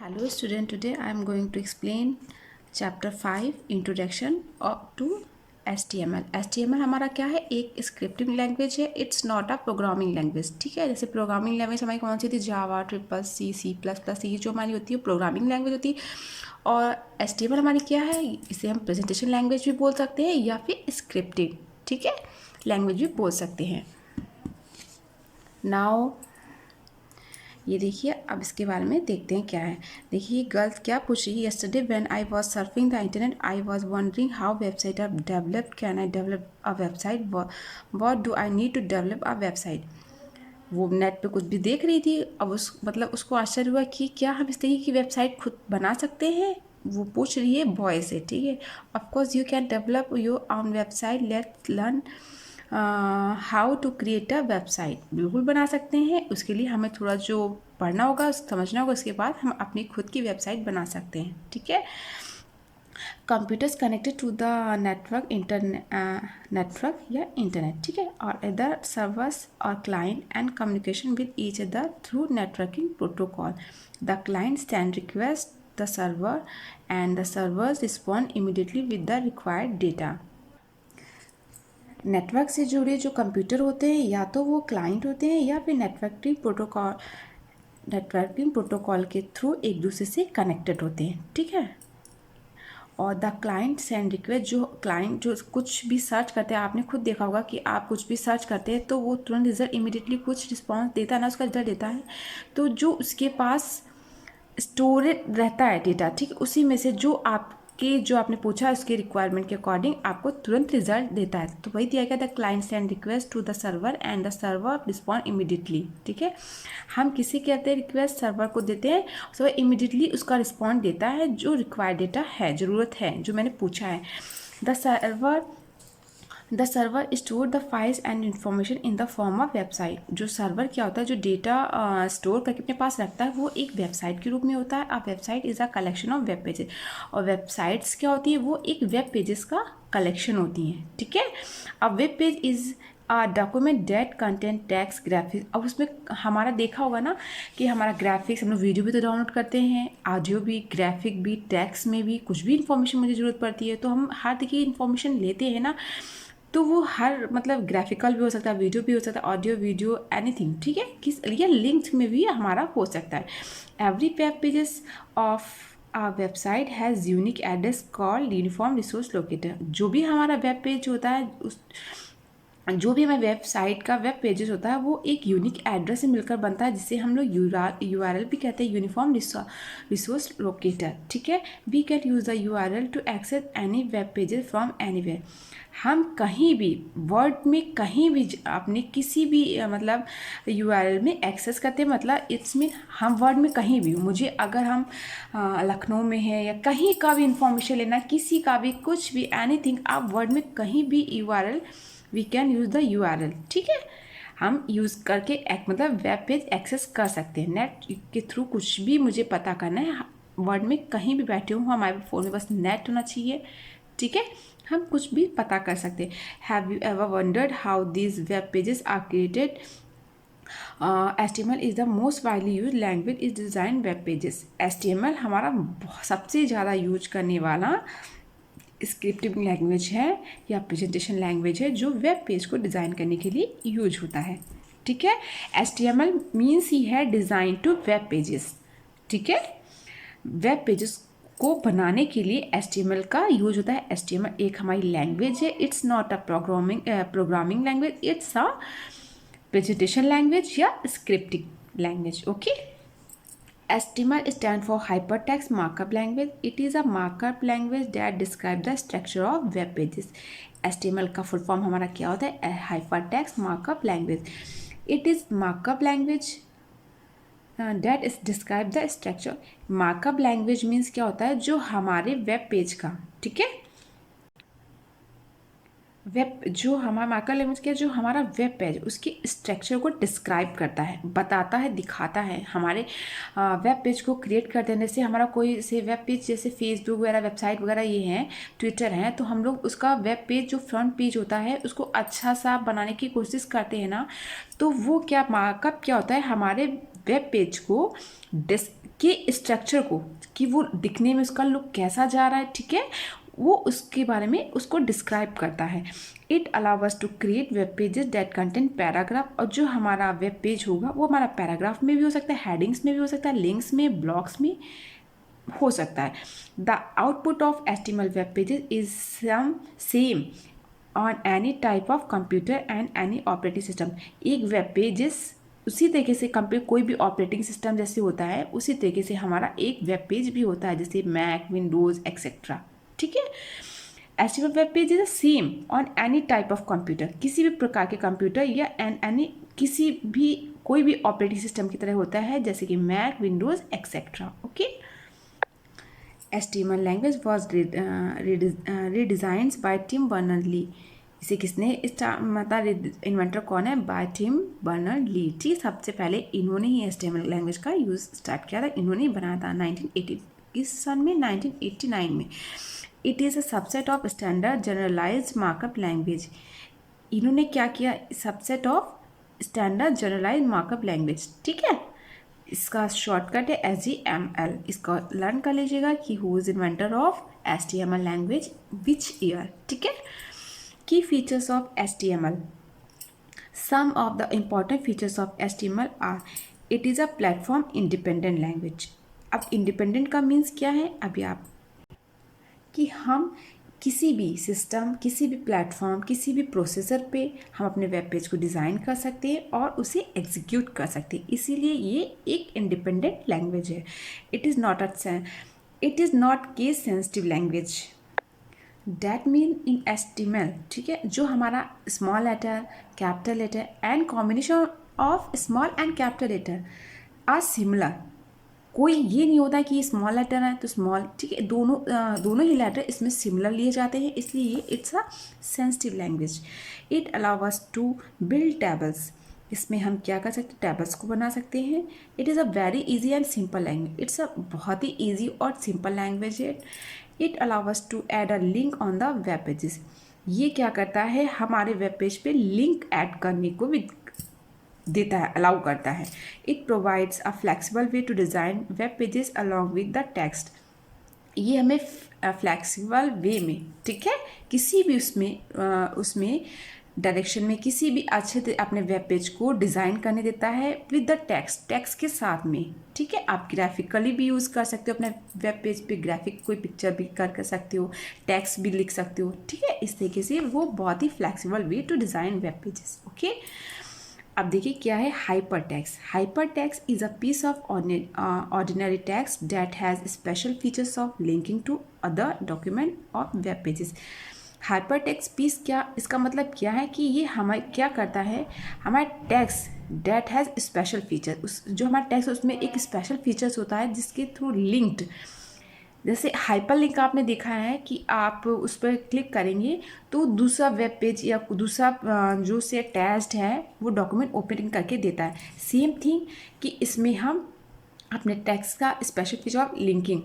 Hello student, today I am going to explain chapter 5 introduction to HTML. HTML हमारा क्या है, एक scripting language है, it's not a programming language. ठीक है, जैसे प्रोग्रामिंग लैंग्वेज हमारी कौन सी थी, जावा, ट्रिपल सी, C++, ये जो हमारी होती है प्रोग्रामिंग लैंग्वेज होती है। और HTML हमारी क्या है, इसे हम प्रेजेंटेशन लैंग्वेज भी बोल सकते हैं या फिर स्क्रिप्टिंग, ठीक है, लैंग्वेज भी बोल सकते हैं। नाउ ये देखिए, अब इसके बारे में देखते हैं क्या है। देखिए गर्ल्स क्या पूछ रही है, yesterday when I was surfing the internet I was wondering how website are developed, can I develop a website, what do I need to develop a website. वो नेट पे कुछ भी देख रही थी, अब उसको आश्चर्य हुआ कि क्या हम इस तरीके की वेबसाइट खुद बना सकते हैं। वो पूछ रही है बॉय से, ठीक है। Of course you can develop your own website, let's learn how to create a website. बिल्कुल बना सकते हैं, उसके लिए हमें थोड़ा जो पढ़ना होगा, समझना होगा, उसके बाद हम अपनी खुद की वेबसाइट बना सकते हैं, ठीक है। Computers connected to the network, network या इंटरनेट, ठीक है, और अदर सर्वर्स और client and communication with each other through networking protocol. The client send request the server and the servers respond immediately with the required data. Network से जुड़े जो computer होते हैं, या तो वो क्लाइंट होते हैं या फिर नेटवर्किंग प्रोटोकॉल के थ्रू एक दूसरे से कनेक्टेड होते हैं, ठीक है। और द क्लाइंट सेंड रिक्वेस्ट, जो क्लाइंट जो कुछ भी सर्च करते हैं, आपने खुद देखा होगा कि आप कुछ भी सर्च करते हैं तो वो तुरंत रिजल्ट इमीडिएटली कुछ रिस्पॉन्स देता है ना, उसका रिजल्ट देता है। तो जो उसके पास स्टोरेज रहता है डेटा, ठीक है, उसी में से जो आपने पूछा उसके रिक्वायरमेंट के अकॉर्डिंग आपको तुरंत रिजल्ट देता है। तो वही दिया गया, the client send request to the server and the server respond immediately, ठीक है। हम किसी कहते हैं रिक्वेस्ट सर्वर को देते हैं, सर्वर इमीडिएटली उसका रिस्पॉन्ड देता है जो रिक्वायर्ड डेटा है, ज़रूरत है, जो मैंने पूछा है। The server store the files and information in the form of website. जो सर्वर क्या होता है, जो डेटा स्टोर करके अपने पास रखता है, वो एक वेबसाइट के रूप में होता है। A website is a collection of web pages. और वेबसाइट्स क्या होती है, वो एक वेब पेजेस का कलेक्शन होती हैं, ठीक है। A web page is document date content text graphics. अब उसमें हमारा देखा होगा ना कि हमारा ग्राफिक्स, हम लोग वीडियो भी तो डाउनलोड करते हैं, ऑडियो भी, ग्राफिक भी, टेक्स्ट में भी कुछ भी इन्फॉर्मेशन मुझे ज़रूरत पड़ती है तो हम हर देखिए इन्फॉर्मेशन लेते हैं ना, तो वो हर मतलब ग्राफिकल भी हो सकता है, वीडियो भी हो सकता है, ऑडियो वीडियो एनीथिंग, ठीक है, किस लिए लिंक में भी हमारा हो सकता है। Every web pages of a website has unique address called uniform resource locator. जो भी हमारा वेब पेज होता है, जो भी हमारे वेबसाइट का वेब पेजेस होता है, वो एक यूनिक एड्रेस से मिलकर बनता है, जिसे हम लोग URL भी कहते हैं, यूनिफॉर्म रिसोर्स लोकेटर, ठीक है। We can use the URL to access any web pages from anywhere. हम कहीं भी वर्ड में कहीं भी अपने किसी भी मतलब URL में एक्सेस करते हैं, मतलब इट्स मीन हम वर्ड में कहीं भी, मुझे अगर हम लखनऊ में है या कहीं का भी इंफॉर्मेशन लेना, किसी का भी कुछ भी एनीथिंग, आप वर्ड में कहीं भी URL, we can use the URL, ठीक है। हम यूज़ करके मतलब वेब पेज एक्सेस कर सकते हैं। नेट के थ्रू कुछ भी मुझे पता करना है, वर्ड में कहीं भी बैठे हूँ, हमारे फ़ोन में बस नेट होना चाहिए, ठीक है, हम कुछ भी पता कर सकते हैं। Have you ever wondered how these web pages are created? HTML is the most widely use language is design web pages. HTML हमारा सबसे ज़्यादा यूज करने वाला स्क्रिप्टिंग लैंग्वेज है या प्रेजेंटेशन लैंग्वेज है, जो वेब पेज को डिज़ाइन करने के लिए यूज होता है, ठीक है। HTML मीन्स ही है डिज़ाइन टू वेब पेजेस, ठीक है। वेब पेजेस को बनाने के लिए HTML का यूज होता है। HTML एक हमारी लैंग्वेज है, it's not a programming language, it's a presentation language या scripting language, okay. HTML stands for Hypertext Markup Language. It is a markup language that describes the structure of web pages. HTML का full form हमारा क्या होता है? Hypertext Markup Language. It is markup language that is describe the structure. Markup language means क्या होता है? जो हमारे वेब पेज का, ठीक है, जो हमारा मार्कअप लैंग्वेज क्या, जो हमारा वेब पेज उसके स्ट्रक्चर को डिस्क्राइब करता है, बताता है, दिखाता है। हमारे वेब पेज को क्रिएट कर देने से हमारा कोई से वेब पेज, जैसे फेसबुक वगैरह, वेबसाइट वगैरह ये हैं, ट्विटर हैं, तो हम लोग उसका वेब पेज जो फ्रंट पेज होता है उसको अच्छा सा बनाने की कोशिश करते हैं ना, तो वो क्या मार्कअप क्या होता है, हमारे वेब पेज को के स्ट्रक्चर को, कि वो दिखने में उसका लुक कैसा जा रहा है, ठीक है, वो उसके बारे में उसको डिस्क्राइब करता है। It allow us to create web pages that content paragraph, और जो हमारा वेब पेज होगा वो हमारा पैराग्राफ में भी हो सकता है, हेडिंग्स में भी हो सकता है, लिंक्स में, ब्लॉग्स में हो सकता है। The output of HTML web pages is same on any type of computer and any operating system. एक वेब पेजेस उसी तरीके से कोई भी ऑपरेटिंग सिस्टम जैसे होता है उसी तरीके से हमारा एक वेब पेज भी होता है, जैसे मैक, विंडोज़ एक्सेट्रा, ठीक है। HTML web page is same on any type of computer, किसी भी प्रकार के कंप्यूटर या एनी किसी भी कोई भी ऑपरेटिंग सिस्टम की तरह होता है, जैसे कि Mac, Windows etcetera, okay. HTML language was redesigned by Tim Berners-Lee। इसे किसने मतलब इन्वेंटर कौन है? By Tim Berners Lee. ठीक, सबसे पहले इन्होंने ही HTML लैंग्वेज का यूज़ स्टार्ट किया था, इन्होंने ही बनाया था 1980 किस सन में? 1989 में। It is a subset of standard generalized markup language. इन्होंने क्या किया? Subset of standard generalized markup language, ठीक है। इसका शॉर्टकट है HTML। इसको लर्न कर लीजिएगा कि who is inventor of HTML language, which year, ठीक है। Key features of HTML। Some of the important features of HTML are, it is a platform independent language. अब इंडिपेंडेंट का मीन्स क्या है? अभी आप कि हम किसी भी सिस्टम, किसी भी प्लेटफॉर्म, किसी भी प्रोसेसर पे हम अपने वेब पेज को डिज़ाइन कर सकते हैं और उसे एग्जीक्यूट कर सकते हैं, इसीलिए ये एक इंडिपेंडेंट लैंग्वेज है। It is not case sensitive language. That mean in HTML, ठीक है, जो हमारा small letter, capital letter and combination of small and capital letter are similar. कोई ये नहीं होता कि स्मॉल लेटर है तो स्मॉल, ठीक है, दोनों ही लेटर इसमें सिमिलर लिए जाते हैं, इसलिए ये it's a sensitive language. It allow us to build tables. इसमें हम क्या कर सकते हैं? टेबल्स को बना सकते हैं। It is a very easy and simple language. It's a बहुत ही ईजी और सिंपल लैंग्वेज है। It allow us to add a link on the web pages. ये क्या करता है? हमारे वेब पेज पे लिंक ऐड करने को भी देता है, अलाउ करता है। It provides a flexible way to design web pages along with the text. ये हमें फ्लेक्सिबल वे में, ठीक है, किसी भी उसमें डायरेक्शन में किसी भी अच्छे से अपने वेब पेज को डिज़ाइन करने देता है विद द टेक्स्ट के साथ में, ठीक है। आप ग्राफिकली भी यूज़ कर सकते हो अपने वेब पेज पे, ग्राफिक कोई पिक्चर भी कर सकते हो, टेक्स्ट भी लिख सकते हो, ठीक है। इस तरीके से वो बहुत ही flexible way to design web pages, okay. अब देखिए क्या है hypertext. Hypertext is a piece of ordinary text that has special features of linking to other document of web pages. Hypertext piece क्या, इसका मतलब क्या है कि ये हमें क्या करता है? हमारा text that has special feature, उस जो हमारा टेक्स्ट उसमें एक स्पेशल फीचर्स होता है जिसके थ्रू लिंक्ड, जैसे हाइपर लिंक आपने देखा है कि आप उस पर क्लिक करेंगे तो दूसरा वेब पेज या दूसरा जो से अटैच्ड है वो डॉक्यूमेंट ओपन करके देता है। सेम थिंग कि इसमें हम अपने टेक्स्ट का special feature of linking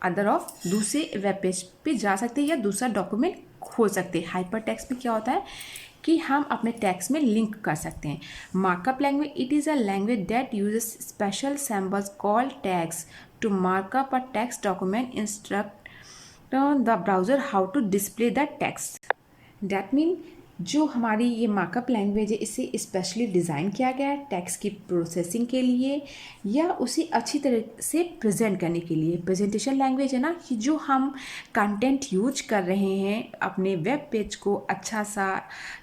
other of दूसरे वेब पेज पे जा सकते हैं या दूसरा डॉक्यूमेंट खोल सकते हैं। हाइपर टेक्स्ट में क्या होता है कि हम अपने टेक्स्ट में लिंक कर सकते हैं। Markup language, it is a language that uses special symbols called tags to markup a text document, instruct the browser how to display the text. That mean जो हमारी ये मार्कअप लैंग्वेज है इसे specially design किया गया है text की processing के लिए या उसे अच्छी तरह से प्रेजेंट करने के लिए। प्रेजेंटेशन लैंग्वेज है ना, कि जो हम कंटेंट यूज कर रहे हैं अपने वेब पेज को अच्छा सा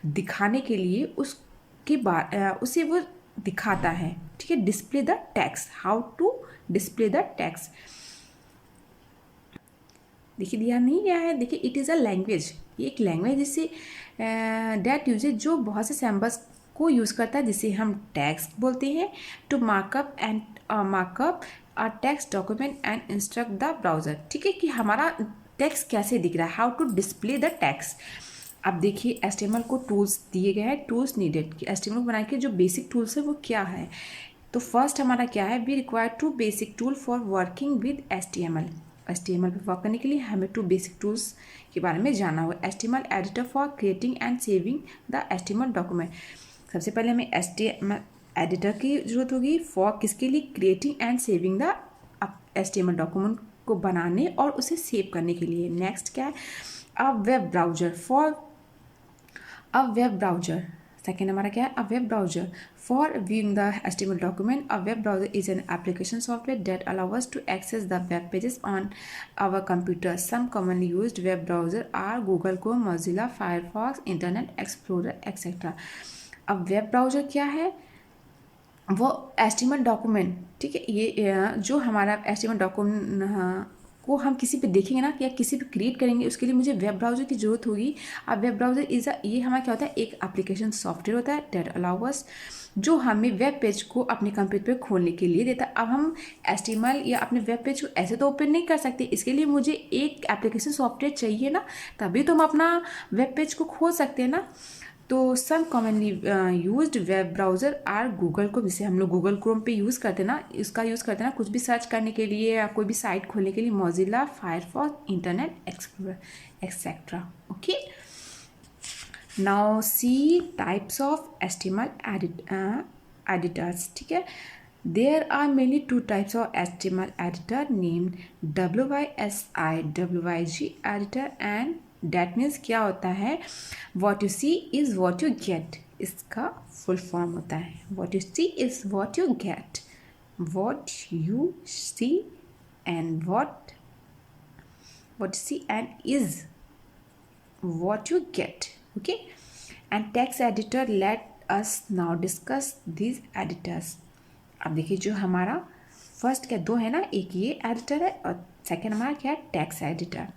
दिखाने के लिए उसके बाद उसे वो दिखाता है, ठीक है। Display the text, how to display the text, देखिए दिया नहीं गया है। देखिए इट इज़ अ लैंग्वेज, ये एक लैंग्वेज जिससे डैट यूजेज जो बहुत से सैम्बल्स को यूज़ करता है जिसे हम टैग्स बोलते हैं, to markup a text document and instruct the browser, ठीक है, कि हमारा टेक्स्ट कैसे दिख रहा है, how to display the text. अब देखिए HTML को टूल्स दिए गए हैं, टूल्स नीडेड कि HTML बनाने के जो बेसिक टूल्स है वो क्या है। तो फर्स्ट हमारा क्या है? We require 2 basic tool for working with HTML पे वर्क करने के लिए हमें 2 बेसिक टूल्स के बारे में जानना होगा। HTML editor for creating and saving the HTML document. सबसे पहले हमें HTML एडिटर की जरूरत होगी फॉर किसके लिए? Creating and saving the HTML document को बनाने और उसे सेव करने के लिए। नेक्स्ट क्या है, a web browser for a web browser. Second हमारा क्या है, a web browser for viewing the HTML document. A web browser is an application software that allows us to access the web pages on our computer. Some commonly used web browser are Google Chrome, Mozilla Firefox, Internet Explorer, etc. अब web browser क्या है, वो HTML document, ठीक है, ये जो हमारा HTMल document को हम किसी पे देखेंगे ना या किसी पे क्रिएट करेंगे, उसके लिए मुझे वेब ब्राउज़र की ज़रूरत होगी। अब वेब ब्राउज़र ये हमारा क्या होता है, एक एप्लीकेशन सॉफ्टवेयर होता है दैट अलाउ अस, जो हमें वेब पेज को अपने कंप्यूटर पे खोलने के लिए देता है। अब हम HTML या अपने वेब पेज को ऐसे तो ओपन नहीं कर सकते, इसके लिए मुझे एक एप्लीकेशन सॉफ्टवेयर चाहिए ना, तभी तो हम अपना वेब पेज को खोल सकते हैं ना। तो some commonly used web browser are Google को, जिसे हम लोग गूगल क्रोम पे यूज़ करते हैं ना, इसका यूज़ करते हैं ना कुछ भी सर्च करने के लिए या कोई भी साइट खोलने के लिए, Mozilla, Firefox, Internet Explorer etcetera. Okay, now see types of HTML editors. ठीक है, there are mainly two types of HTML editor named WYSI, WYG editor and that means क्या होता है, what you see is what you get, इसका full form होता है what you see is what you get, what you see and what you see and is what you get. Okay, and text editor, let us now discuss these editors. अब देखिए, जो हमारा first क्या दो है ना, एक ये एडिटर है और सेकेंड हमारा क्या है, टेक्स्ट एडिटर।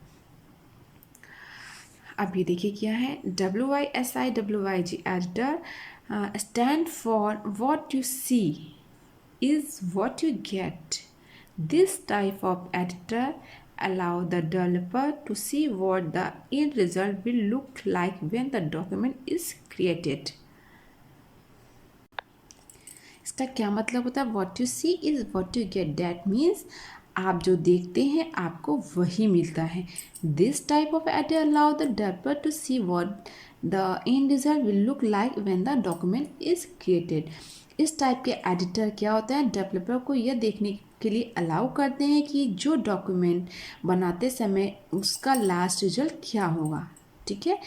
अब ये देखिए क्या है, WYSI, WYG editor stand for what you see is what you get. This type of editor allow the developer to see what the end result will look like when the document is created. इसका क्या मतलब होता है, what you see is what you get, that means आप जो देखते हैं आपको वही मिलता है। This type of editor allow the developer to see what the end result will look like when the document is created. इस टाइप के एडिटर क्या होता है, डेवलपर को यह देखने के लिए अलाउ करते हैं कि जो डॉक्यूमेंट बनाते समय उसका लास्ट रिजल्ट क्या होगा। ठीक है,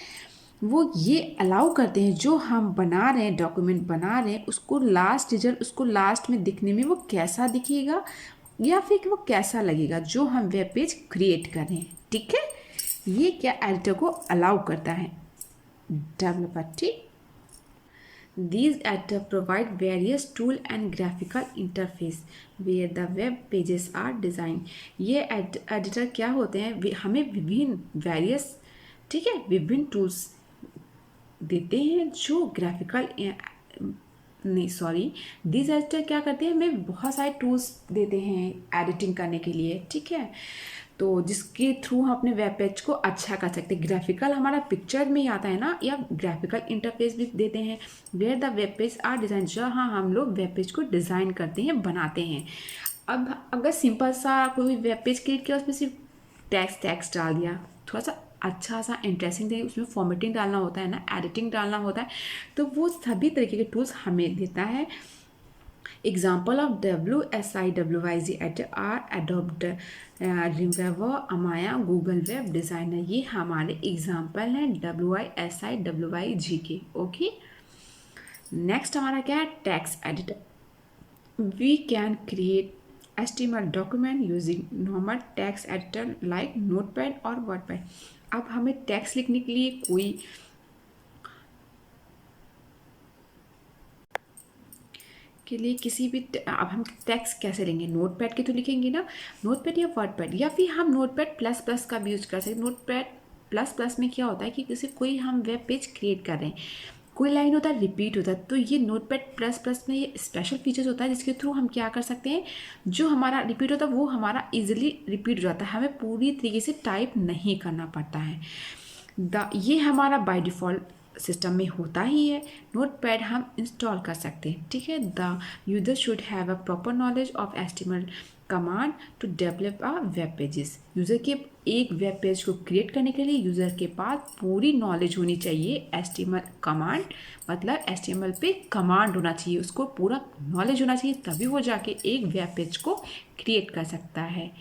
वो ये अलाउ करते हैं जो हम बना रहे हैं, डॉक्यूमेंट बना रहे हैं, उसको लास्ट रिजल्ट, उसको लास्ट में दिखने में वो कैसा दिखेगा या फिर वो कैसा लगेगा जो हम वेब पेज क्रिएट कर रहे हैं। ठीक है, ये क्या एडिटर को अलाउ करता है, डेवलपर। ठीक, these editor provide various tool and graphical interface where the web pages are designed. ये एडिटर क्या होते हैं, हमें विभिन्न वेरियस, ठीक है, विभिन्न टूल्स देते हैं जो ग्राफिकल दिस एडिटर क्या करते हैं, हमें बहुत सारे टूल्स देते हैं एडिटिंग करने के लिए। ठीक है, तो जिसके थ्रू हम अपने वेब पेज को अच्छा कर सकते हैं। ग्राफिकल हमारा पिक्चर में ही आता है ना, या ग्राफिकल इंटरफेस भी देते हैं where the web page are design, जहाँ हम लोग वेब पेज को डिज़ाइन करते हैं, बनाते हैं। अब अगर सिंपल सा कोई वेब पेज क्रिएट किया, उसमें सिर्फ टैक्स डाल दिया, थोड़ा सा अच्छा सा इंटरेस्टिंग है, उसमें फॉर्मेटिंग डालना होता है ना, एडिटिंग डालना होता है, तो वो सभी तरीके के टूल्स हमें देता है। Example of WSI, WYG editor are Adobe Reader, Amaya, Google Web Designer। ये हमारे एग्जाम्पल हैं WYSI, WYG के। ओके, नेक्स्ट हमारा क्या है, text editor. We can create HTML document using normal text editor like Notepad और वर्डपैड। अब हमें टेक्स्ट लिखने के लिए कोई के लिए किसी भी, अब हम टेक्स्ट कैसे लेंगे, नोटपैड के तो लिखेंगे ना, नोटपैड या वर्डपैड, या फिर हम नोटपैड प्लस प्लस का भी यूज कर सकते हैं। नोटपैड प्लस प्लस में क्या होता है कि किसी कोई हम वेब पेज क्रिएट कर रहे हैं, कोई लाइन होता है रिपीट होता है, तो ये नोटपैड प्लस प्लस में ये स्पेशल फीचर्स होता है जिसके थ्रू हम क्या कर सकते हैं, जो हमारा रिपीट होता है वो हमारा इजीली रिपीट हो जाता है, हमें पूरी तरीके से टाइप नहीं करना पड़ता है। ये हमारा बाय डिफ़ॉल्ट सिस्टम में होता ही है। नोटपैड हम इंस्टॉल कर सकते हैं। ठीक है, the user should have a proper knowledge of HTML command to develop a web pages. User के एक वेब पेज को क्रिएट करने के लिए यूज़र के पास पूरी नॉलेज होनी चाहिए HTML कमांड, मतलब HTML पे कमांड होना चाहिए, उसको पूरा नॉलेज होना चाहिए, तभी वो जाके एक वेब पेज को क्रिएट कर सकता है।